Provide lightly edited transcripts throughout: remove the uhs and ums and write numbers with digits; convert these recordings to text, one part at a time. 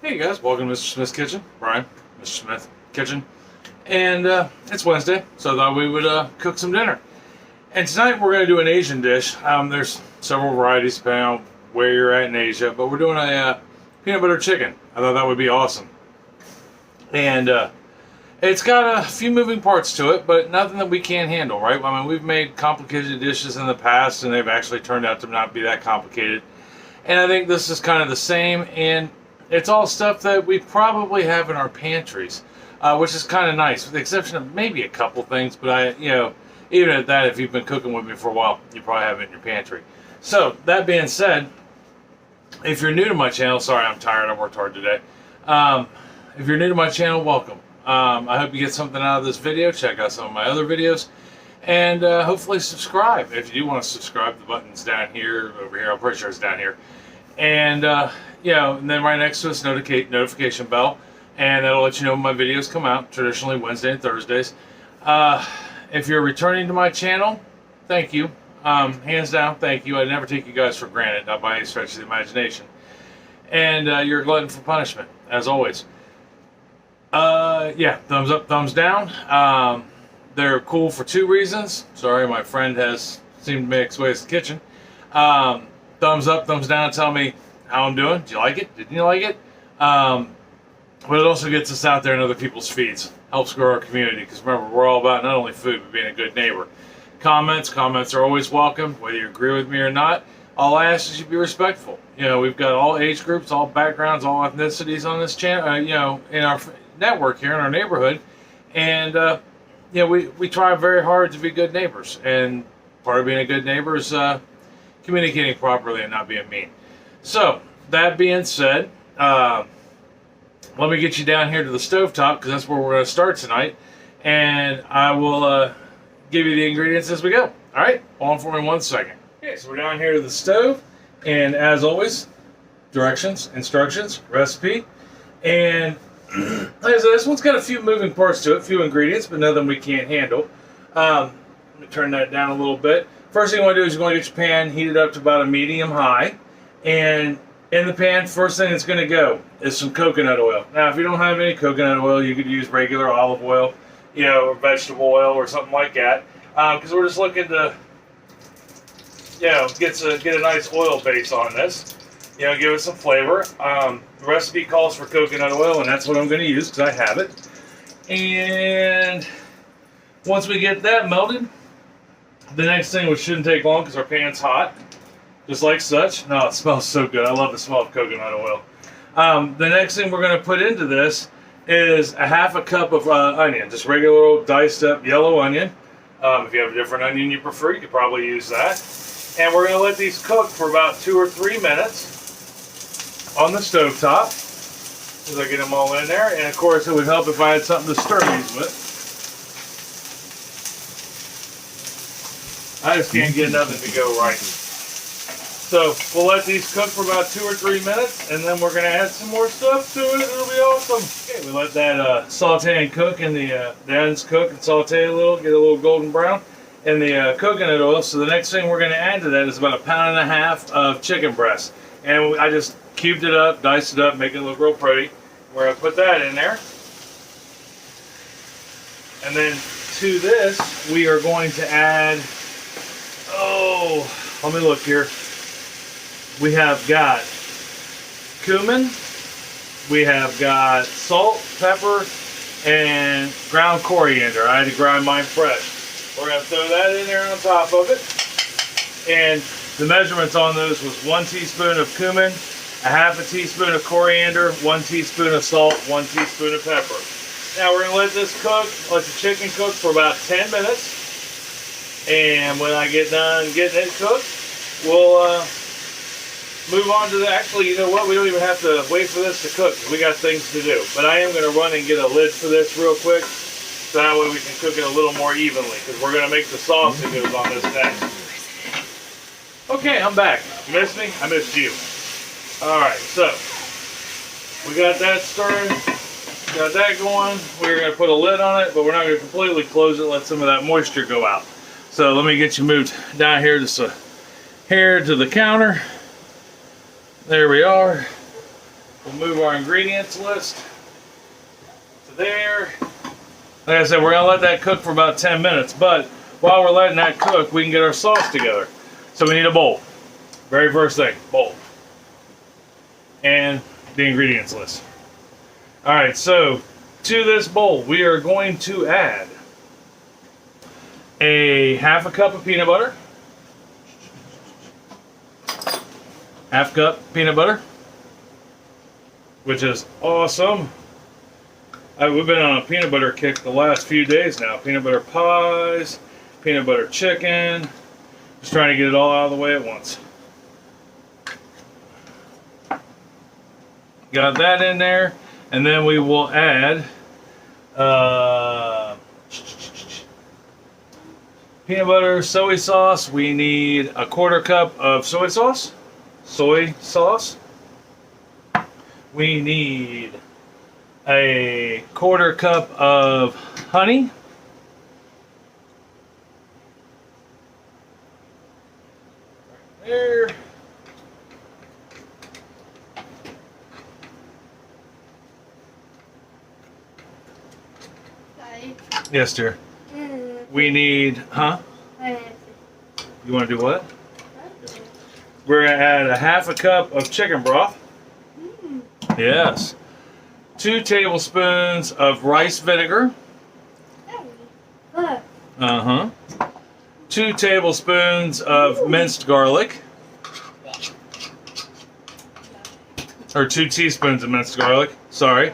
Hey guys, welcome to Mr. Smith's Kitchen. Brian, Mr. Smith Kitchen. And it's Wednesday, so I thought we would cook some dinner. And tonight we're going to do an Asian dish. There's several varieties depending on where you're at in Asia, but we're doing a peanut butter chicken. I thought that would be awesome. And it's got a few moving parts to it, but nothing that we can't handle, right? I mean, we've made complicated dishes in the past, and they've actually turned out to not be that complicated. And I think this is kind of the same, and it's all stuff that we probably have in our pantries, which is kind of nice, with the exception of maybe a couple things. But even at that, if you've been cooking with me for a while, you probably have it in your pantry. So that being said, if you're new to my channel, sorry, I'm tired. I worked hard today. If you're new to my channel, welcome. I hope you get something out of this video. Check out some of my other videos, and hopefully subscribe. If you do want to subscribe, the button's down here, over here. I'm pretty sure it's down here. And and then right next to it's notification bell, and that'll let you know when my videos come out, traditionally Wednesday and Thursdays. If you're returning to my channel, thank you. Hands down, thank you. I never take you guys for granted, not by any stretch of the imagination. And you're a glutton for punishment, as always. Thumbs up, thumbs down. They're cool for two reasons. Sorry, my friend has seemed to make his way to the kitchen. Thumbs up, thumbs down, tell me how I'm doing. Did you like it? Didn't you like it? But it also gets us out there in other people's feeds. Helps grow our community, because remember, we're all about not only food, but being a good neighbor. Comments are always welcome, whether you agree with me or not. All I ask is you be respectful. We've got all age groups, all backgrounds, all ethnicities on this channel, in our network here in our neighborhood. And, we try very hard to be good neighbors. And part of being a good neighbor is communicating properly and not being mean. So, that being said, let me get you down here to the stovetop, because that's where we're going to start tonight. And I will give you the ingredients as we go. Alright? Hold on for me 1 second. Okay, so we're down here to the stove. And as always, directions, instructions, recipe. And like I said, this one's got a few moving parts to it, a few ingredients, but nothing we can't handle. Let me turn that down a little bit. First thing you want to do is you want to get your pan heated up to about a medium high. And in the pan, first thing that's going to go is some coconut oil. Now, if you don't have any coconut oil, you could use regular olive oil, or vegetable oil or something like that. Because we're just looking to, get a nice oil base on this. Give it some flavor. The recipe calls for coconut oil, and that's what I'm going to use because I have it. And once we get that melted, the next thing, which shouldn't take long because our pan's hot, just like such. No, it smells so good. I love the smell of coconut oil. The next thing we're going to put into this is a half a cup of onion, just regular old diced up yellow onion. If you have a different onion you prefer, you could probably use that. And we're going to let these cook for about 2 or 3 minutes on the stovetop as I get them all in there. And of course, it would help if I had something to stir these with. I just can't get nothing to go right. So we'll let these cook for about 2 or 3 minutes, and then we're going to add some more stuff to it. It'll be awesome. Okay, we let that saute and cook, and the onions cook and saute a little, get a little golden brown, and the coconut oil. So the next thing we're going to add to that is about 1.5 pounds of chicken breast. And I just cubed it up, diced it up, make it look real pretty. We're going to put that in there. And then to this, we are going to add, let me look here. We have got cumin, we have got salt, pepper, and ground coriander. I had to grind mine fresh. We're going to throw that in there on top of it. And the measurements on those was 1 teaspoon of cumin, 1/2 teaspoon of coriander, 1 teaspoon of salt, 1 teaspoon of pepper. Now we're going to let this cook, let the chicken cook for about 10 minutes. And when I get done getting it cooked, we'll move on to the, actually, you know what, we don't even have to wait for this to cook. We got things to do. But I am going to run and get a lid for this real quick, so that way we can cook it a little more evenly, because we're going to make the sauce that goes on this next. Okay, I'm back. You missed me? I missed you. Alright, so we got that stirring, got that going. We're going to put a lid on it, but we're not going to completely close it, let some of that moisture go out. So let me get you moved down here to the counter. There we are. We'll move our ingredients list to there. Like I said, we're gonna let that cook for about 10 minutes, but while we're letting that cook, we can get our sauce together. So we need a bowl. Very first thing, bowl. And the ingredients list. All right, so to this bowl, we are going to add a half a cup of peanut butter. Half cup peanut butter, which is awesome. We've been on a peanut butter kick the last few days now. Peanut butter pies, peanut butter chicken. Just trying to get it all out of the way at once. Got that in there. And then we will add peanut butter, soy sauce. We need a quarter cup of soy sauce. We need a quarter cup of honey. Right there. Yes, dear. We need, huh? You want to do what? We're going to add a half a cup of chicken broth. Yes. 2 tablespoons of rice vinegar. 2 tablespoons of minced garlic. Or 2 teaspoons of minced garlic. Sorry.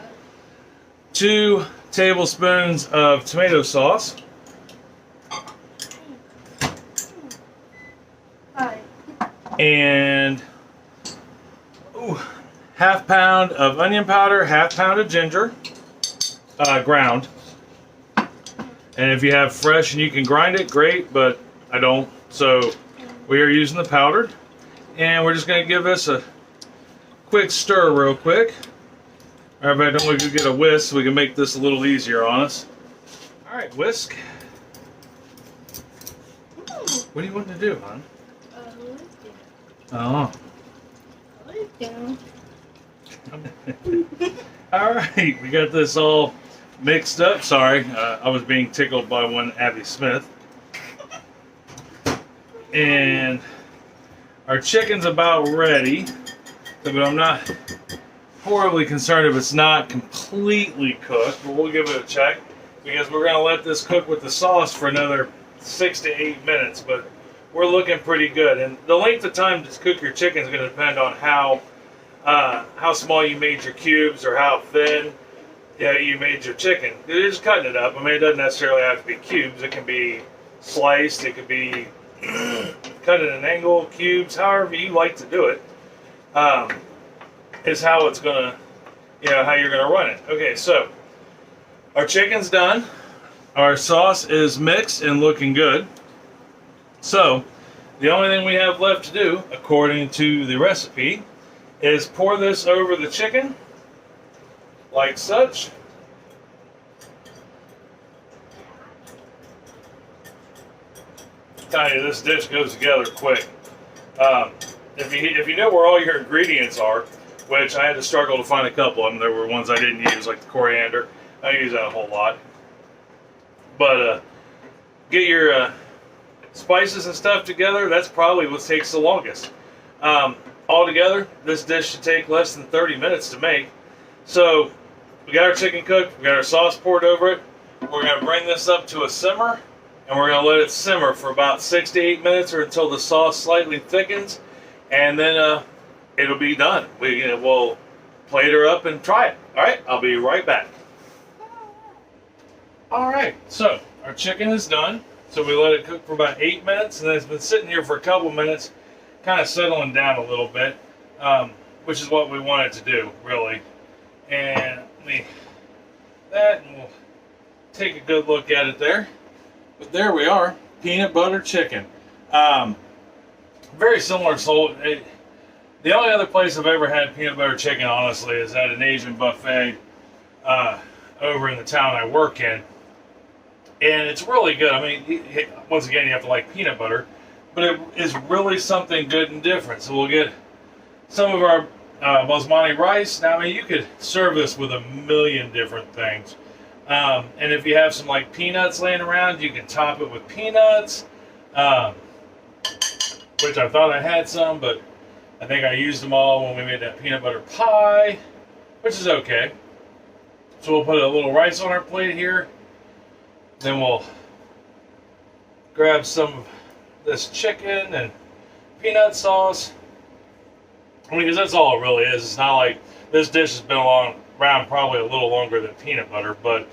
2 tablespoons of tomato sauce. And half pound of onion powder, half pound of ginger, ground. And if you have fresh and you can grind it, great, but I don't. So we are using the powdered. And we're just going to give this a quick stir real quick. Everybody, don't we could get a whisk so we can make this a little easier on us. All right, whisk. What do you want to do, hon? Oh. All right, we got this all mixed up. Sorry, I was being tickled by one Abby Smith. And our chicken's about ready, but I'm not horribly concerned if it's not completely cooked, but we'll give it a check because we're going to let this cook with the sauce for another 6 to 8 minutes, but we're looking pretty good. And the length of time to cook your chicken is going to depend on how small you made your cubes or how thin you made your chicken. You're just cutting it up. I mean, it doesn't necessarily have to be cubes. It can be sliced. It could be cut at an angle, cubes, however you like to do it. Is how it's gonna, how you're gonna run it. Okay, so our chicken's done. Our sauce is mixed and looking good. So the only thing we have left to do, according to the recipe, is pour this over the chicken, like such. Tell you, this dish goes together quick. If you know where all your ingredients are, which I had to struggle to find a couple of them. There were ones I didn't use, like the coriander. I use that a whole lot. But get your spices and stuff together. That's probably what takes the longest. Altogether, this dish should take less than 30 minutes to make. So we got our chicken cooked. We got our sauce poured over it. We're going to bring this up to a simmer, and we're going to let it simmer for about 6 to 8 minutes or until the sauce slightly thickens, and then it'll be done. We'll plate her up and try it. All right, I'll be right back. All right, so our chicken is done. So we let it cook for about 8 minutes, and then it's been sitting here for a couple minutes, kind of settling down a little bit, which is what we wanted to do, really. And and we'll take a good look at it there. But there we are, peanut butter chicken. Very similar. So the only other place I've ever had peanut butter chicken, honestly, is at an Asian buffet over in the town I work in. And it's really good. I mean, once again, you have to like peanut butter, but it is really something good and different. So we'll get some of our basmati rice. Now, I mean, you could serve this with a million different things. And if you have some like peanuts laying around, you can top it with peanuts, which I thought I had some, but I think I used them all when we made that peanut butter pie, which is okay. So we'll put a little rice on our plate here. Then we'll grab some of this chicken and peanut sauce. I mean, because that's all it really is. It's not like this dish has been around probably a little longer than peanut butter, but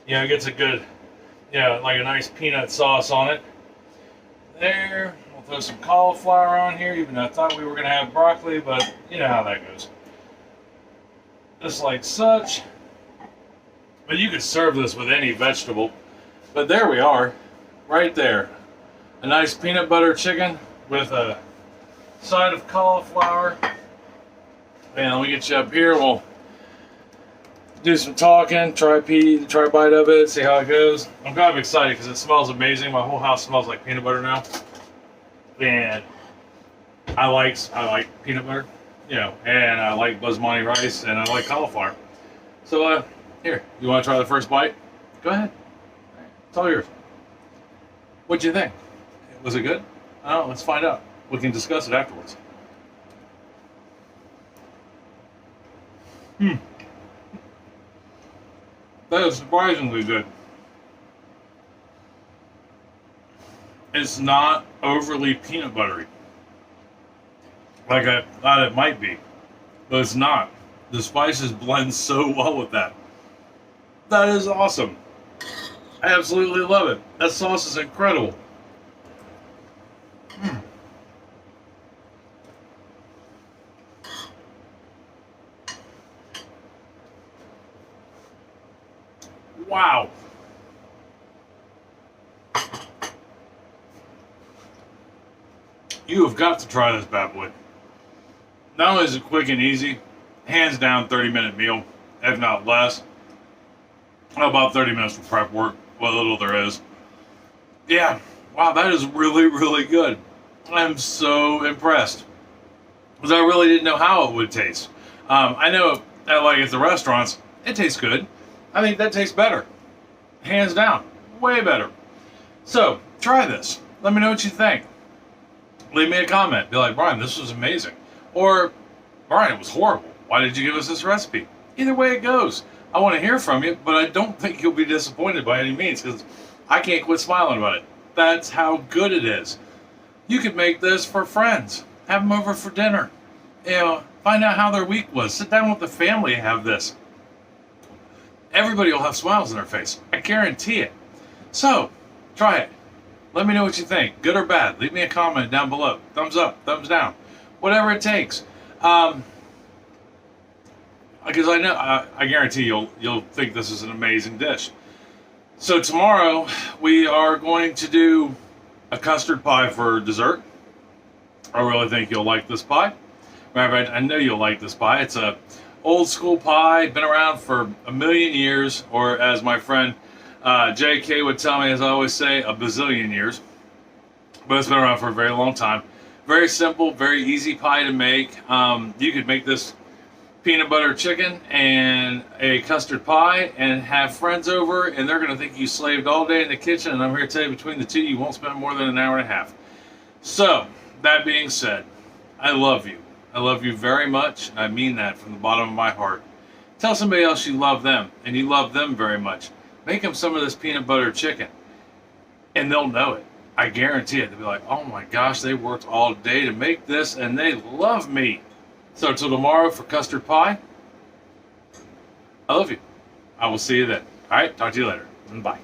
you know, it gets a good, like a nice peanut sauce on it. There, we'll throw some cauliflower on here, even though I thought we were going to have broccoli, but you know how that goes. Just like such. But you could serve this with any vegetable. But there we are, right there. A nice peanut butter chicken with a side of cauliflower. And we get you up here. We'll do some talking, try a bite of it, see how it goes. I'm kind of excited because it smells amazing. My whole house smells like peanut butter now. And I like peanut butter, and I like basmati rice, and I like cauliflower. So here, you want to try the first bite? Go ahead. It's all yours. What'd you think? Was it good? Oh, let's find out. We can discuss it afterwards. That is surprisingly good. It's not overly peanut buttery, like I thought it might be, but it's not. The spices blend so well with that. That is awesome. I absolutely love it. That sauce is incredible. Wow. You have got to try this bad boy. Not only is it quick and easy, hands down 30-minute meal, if not less. About 30 minutes for prep work, what little there is. Yeah, wow, that is really, really good. I'm so impressed. Because I really didn't know how it would taste. I know, at the restaurants, it tastes good. I think that tastes better. Hands down. Way better. So, try this. Let me know what you think. Leave me a comment. Be like, Brian, this was amazing. Or, Brian, it was horrible. Why did you give us this recipe? Either way it goes. I want to hear from you, but I don't think you'll be disappointed by any means, because I can't quit smiling about it. That's how good it is. You could make this for friends. Have them over for dinner. Find out how their week was. Sit down with the family and have this. Everybody will have smiles on their face. I guarantee it. So, try it. Let me know what you think, good or bad. Leave me a comment down below. Thumbs up, thumbs down, whatever it takes. Because I guarantee you'll think this is an amazing dish. So tomorrow we are going to do a custard pie for dessert. I really think you'll like this pie. Matter of fact, I know you'll like this pie. It's a old school pie, been around for a million years, or as my friend JK would tell me, as I always say, a bazillion years. But it's been around for a very long time. Very simple, very easy pie to make. You could make this peanut butter chicken and a custard pie and have friends over, and they're going to think you slaved all day in the kitchen, and I'm here to tell you, between the two, you won't spend more than an hour and a half. So, that being said, I love you. I love you very much. I mean that from the bottom of my heart. Tell somebody else you love them, and you love them very much. Make them some of this peanut butter chicken, and they'll know it. I guarantee it. They'll be like, oh my gosh, they worked all day to make this, and they love me. So until tomorrow for custard pie, I love you. I will see you then. All right, talk to you later. Bye.